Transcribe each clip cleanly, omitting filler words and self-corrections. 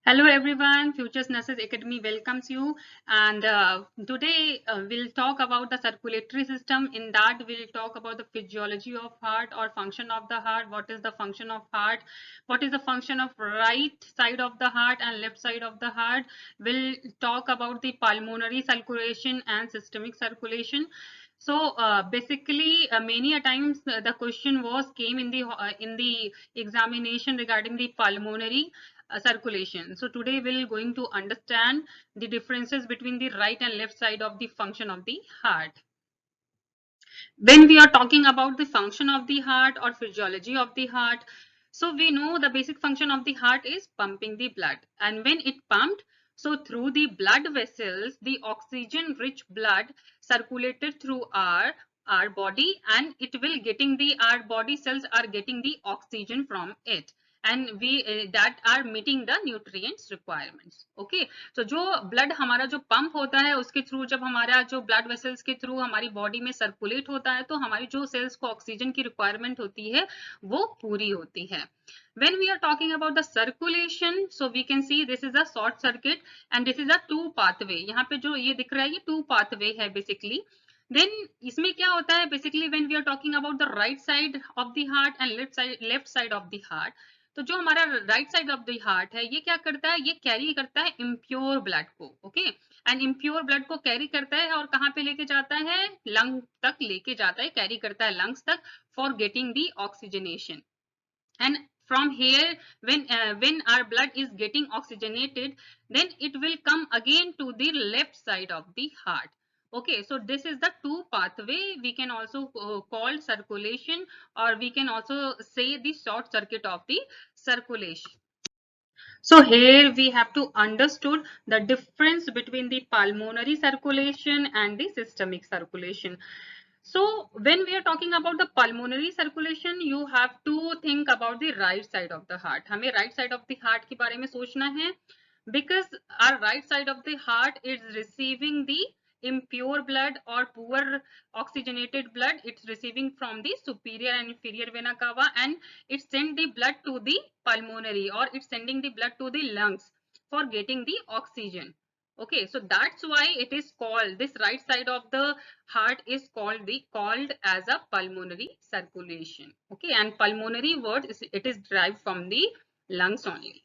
Hello everyone, Futures Nurses Academy welcomes you, and today we'll talk about the circulatory system. In that we'll talk about the physiology of heart or function of the heart. What is the function of heart? What is the function of right side of the heart and left side of the heart? We'll talk about the pulmonary circulation and systemic circulation. So basically, many a times the question was came in the examination regarding the pulmonary circulation. So today we're going to understand the differences between the right and left side of the function of the heart. When we are talking about the function of the heart or physiology of the heart, so we know the basic function of the heart is pumping the blood, and when it pumped, so through the blood vessels, the oxygen rich blood circulated through our body, and it will getting the our body cells are getting the oxygen from it, and we that are meeting the nutrients requirements. Okay, तो जो blood हमारा जो pump होता है उसके through जब हमारा जो ब्लड वेसल्स के थ्रू हमारी बॉडी में सर्कुलेट होता है तो हमारी जो सेल्स को ऑक्सीजन की रिक्वायरमेंट होती है वो पूरी होती है. When we are talking about the circulation, so we can see this is a short circuit and this is a two pathway. यहाँ पे जो ये दिख रहा है ये two pathway है basically. Then इसमें क्या होता है basically when we are talking about the right side of the heart and left side of the heart, तो जो हमारा right side of the heart है ये क्या करता है, ये कैरी करता है इम्प्योर ब्लड को. ओके, एंड इम्प्योर ब्लड को कैरी करता है और कहाँ पे लेके जाता है, लंग तक लेके जाता है, कैरी करता है लंग्स तक for getting the oxygenation. And from here when our blood is getting oxygenated, then it will come again to the left side of the heart. Okay, so this is the two pathway. We can also call circulation, or we can also say the short circuit of the circulation. So here we have to understood the difference between the pulmonary circulation and the systemic circulation. So when we are talking about the pulmonary circulation, you have to think about the right side of the heart. हमें right side of the heart के बारे में सोचना है, because our right side of the heart is receiving the impure blood or poor oxygenated blood. It's receiving from the superior and inferior vena cava, and it send the blood to the pulmonary, or it's sending the blood to the lungs for getting the oxygen. Okay, so that's why it is called, this right side of the heart is called as a pulmonary circulation. Okay, and pulmonary word is, it is derived from the lungs only.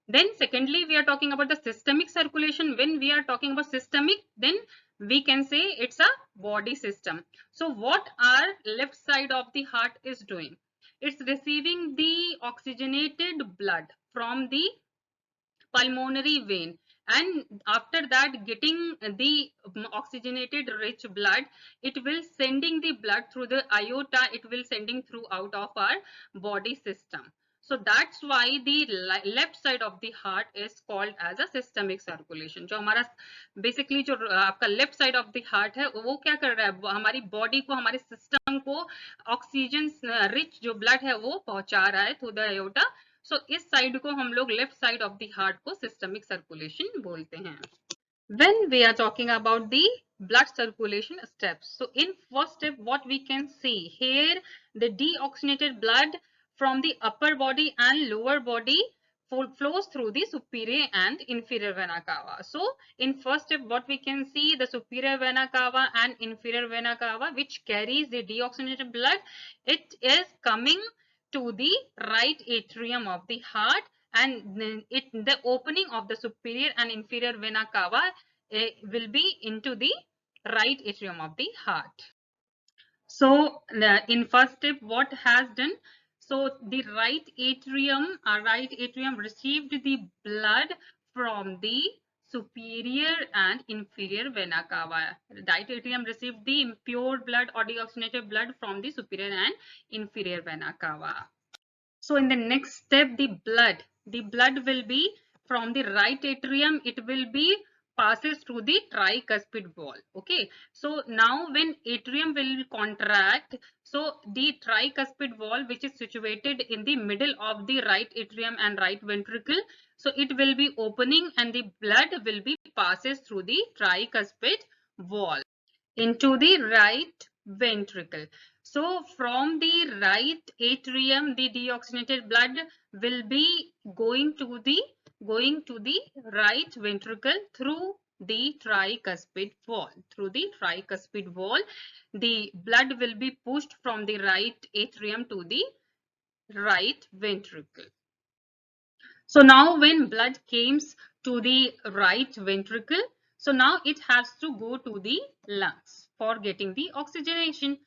Then secondly, we are talking about the systemic circulation. When we are talking about systemic, then we can say it's a body system. So what our left side of the heart is doing, it's receiving the oxygenated blood from the pulmonary vein, and after that getting the oxygenated rich blood, it will sending the blood through the aorta, it will sending throughout of our body system. So that's why the left side of the heart is called as a systemic circulation. जो हमारा basically जो आपका left side of the heart है वो क्या कर रहा है, हमारी body को, हमारे system को oxygen rich जो blood है वो पहुंचा रहा है through the aorta. So इस साइड को हम लोग left side of the heart को सिस्टमिक सर्कुलेशन बोलते हैं. When we are talking about the blood circulation steps, so in first step what we can see here, the deoxygenated blood from the upper body and lower body flows through the superior and inferior vena cava. So in first step what we can see, the superior vena cava and inferior vena cava which carries the deoxygenated blood, it is coming to the right atrium of the heart, and the opening of the superior and inferior vena cava will be into the right atrium of the heart. So in first step what has done, so the right atrium received the blood from the superior and inferior vena cava. Right atrium received the impure blood or deoxygenated blood from the superior and inferior vena cava. So in the next step, the blood will be from the right atrium, it will be passes through the tricuspid wall. Okay, so now when atrium will contract, so the tricuspid wall which is situated in the middle of the right atrium and right ventricle, so it will be opening and the blood will be passes through the tricuspid wall into the right ventricle. So from the right atrium, the deoxygenated blood will be going to the going to the right ventricle through the tricuspid wall. Through the tricuspid wall, the blood will be pushed from the right atrium to the right ventricle. So now when blood comes to the right ventricle, so now it has to go to the lungs for getting the oxygenation.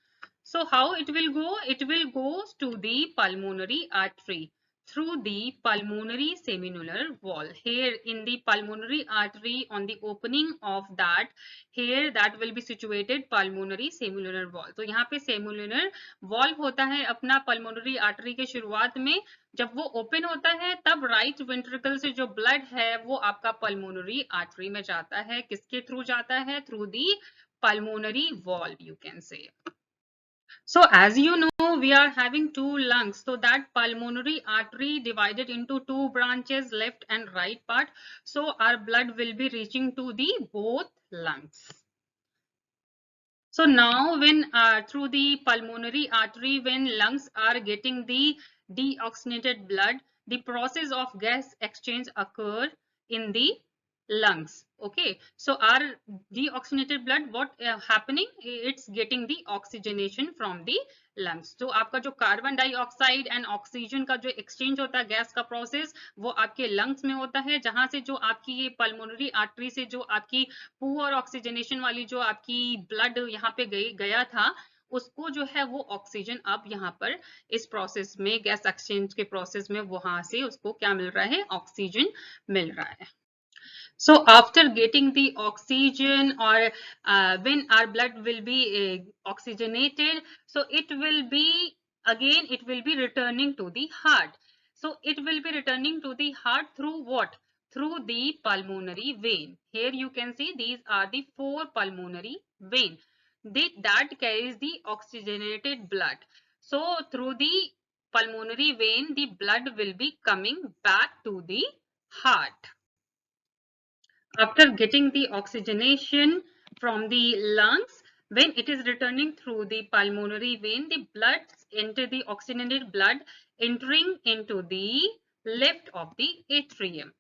So how it will go? It will go to the pulmonary artery through the pulmonary semilunar wall. Here in the pulmonary artery, on the opening of that, here that will be situated pulmonary semilunar wall. तो यहाँ पे semilunar valve होता है अपना pulmonary artery के शुरुआत में. जब वो ओपन होता है तब राइट वेंट्रिकल से जो ब्लड है वो आपका पल्मोनरी आर्टरी में जाता है. किसके थ्रू जाता है? Through the pulmonary valve, you can say. So as you know, we are having two lungs. So that pulmonary artery divided into two branches, left and right part. So our blood will be reaching to the both lungs. So now when through the pulmonary artery, when lungs are getting the deoxygenated blood, the process of gas exchange occur in the lungs. Okay, so our deoxygenated blood, what happening? It's getting the oxygenation from the lungs. तो आपका जो carbon dioxide and oxygen का जो exchange होता है gas का process, वो आपके लंग्स में होता है, जहां से जो आपकी ये पल्मोनरी आर्टरी से जो आपकी पुअर ऑक्सीजनेशन वाली जो आपकी ब्लड यहाँ पे गया था, उसको जो है वो ऑक्सीजन अब यहाँ पर इस प्रोसेस में, गैस एक्सचेंज के प्रोसेस में, वहां से उसको क्या मिल रहा है? ऑक्सीजन मिल रहा है. So after getting the oxygen, or when our blood will be oxygenated, so it will be again, it will be returning to the heart. So it will be returning to the heart through what? Through the pulmonary vein. Here you can see these are the 4 pulmonary vein that carries the oxygenated blood. So through the pulmonary vein, the blood will be coming back to the heart. After getting the oxygenation from the lungs, when it is returning through the pulmonary vein, the blood enter the oxygenated blood entering into the left of the atrium.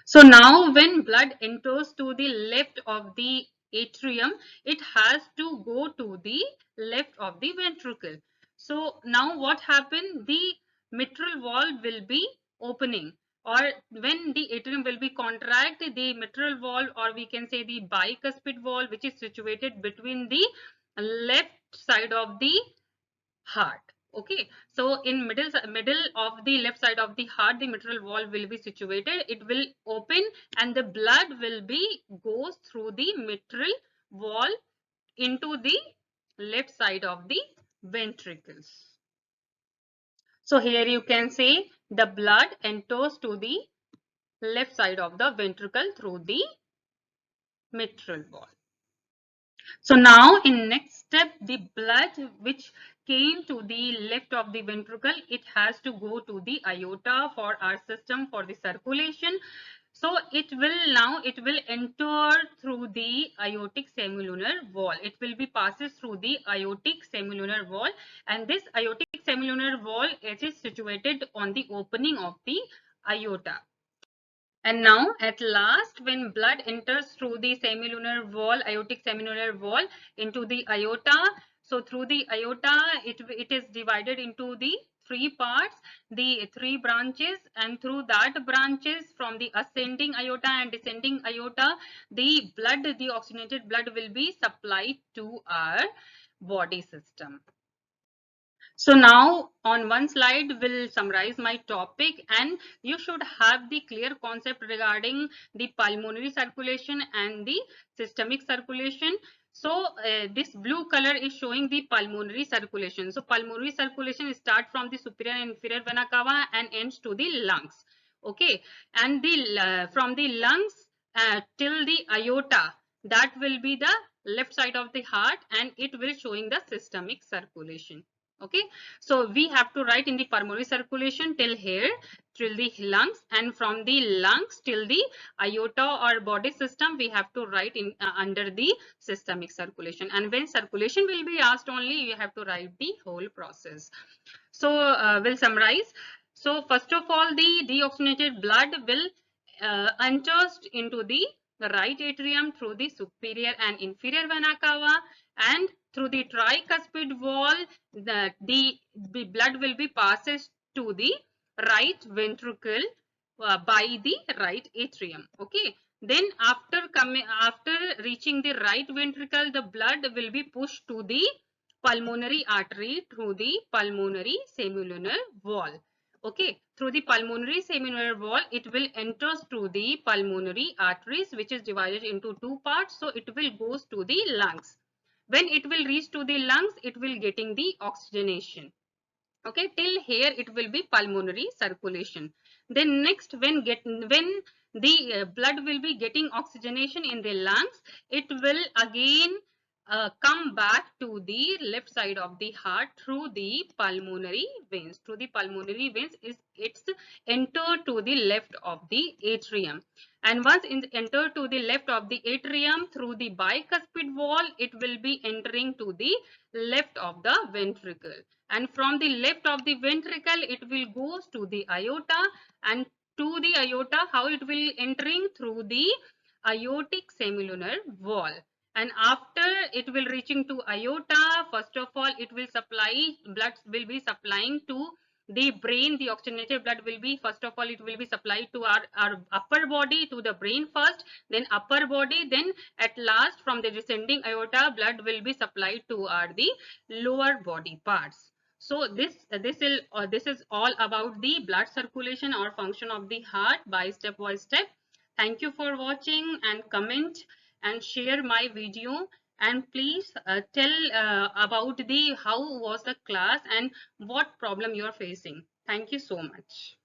So now when blood enters to the left of the atrium, it has to go to the left of the ventricle. So now what happened? The mitral valve will be opening, or when the atrium will be contract, the mitral valve, or we can say the bicuspid valve, which is situated between the left side of the heart. Okay, so in middle of the left side of the heart, the mitral valve will be situated. It will open and the blood will be goes through the mitral valve into the left side of the ventricles. So here you can say the blood enters to the left side of the ventricle through the mitral valve. So now in next step, the blood which came to the left of the ventricle, it has to go to the aorta for our system, for the circulation. So it will enter through the aortic semilunar wall. It will be passes through the aortic semilunar wall, and this aortic semilunar wall, it is situated on the opening of the aorta. And now at last, when blood enters through the semilunar wall, aortic semilunar wall into the aorta, so through the aorta, it is divided into the 3 parts, the 3 branches, and through that branches from the ascending aorta and descending aorta, the blood, the oxygenated blood will be supplied to our body system. So now on one slide will summarize my topic, and you should have the clear concept regarding the pulmonary circulation and the systemic circulation. So this blue color is showing the pulmonary circulation. So pulmonary circulation start from the superior and inferior vena cava and ends to the lungs. Okay, and the from the lungs till the aorta, that will be the left side of the heart, and it will showing the systemic circulation. Okay, so we have to write in the pulmonary circulation till here, till the lungs, and from the lungs till the aorta or body system, we have to write in under the systemic circulation. And when circulation will be asked, only you have to write the whole process. So we'll summarize. So first of all, the deoxygenated blood will enters into the right atrium through the superior and inferior vena cava, and through the tricuspid wall, the blood will be passes to the right ventricle by the right atrium. Okay. Then after reaching the right ventricle, the blood will be pushed to the pulmonary artery through the pulmonary semilunar wall. Okay, through the pulmonary semilunar wall, it will enters to the pulmonary arteries, which is divided into two parts. So it will goes to the lungs. When it will reach to the lungs, it will getting the oxygenation. Okay, till here it will be pulmonary circulation. Then next, when the blood will be getting oxygenation in the lungs, it will again come back to the left side of the heart through the pulmonary veins. Through the pulmonary veins, it's enter to the left of the atrium. And once enter to the left of the atrium through the bicuspid wall, it will be entering to the left of the ventricle. And from the left of the ventricle, it will goes to the aorta, and to the aorta, how it will entering through the aortic semilunar wall. And after it will reaching to aorta, first of all, it will blood will be supplying to the brain. The oxygenated blood will be, first of all, it will be supplied to our upper body, to the brain first, then upper body, then at last from the descending aorta, blood will be supplied to our the lower body parts. So this is all about the blood circulation or function of the heart by step by step. Thank you for watching, and comment and share my video, and please tell about the how was the class and what problem you are facing. Thank you so much.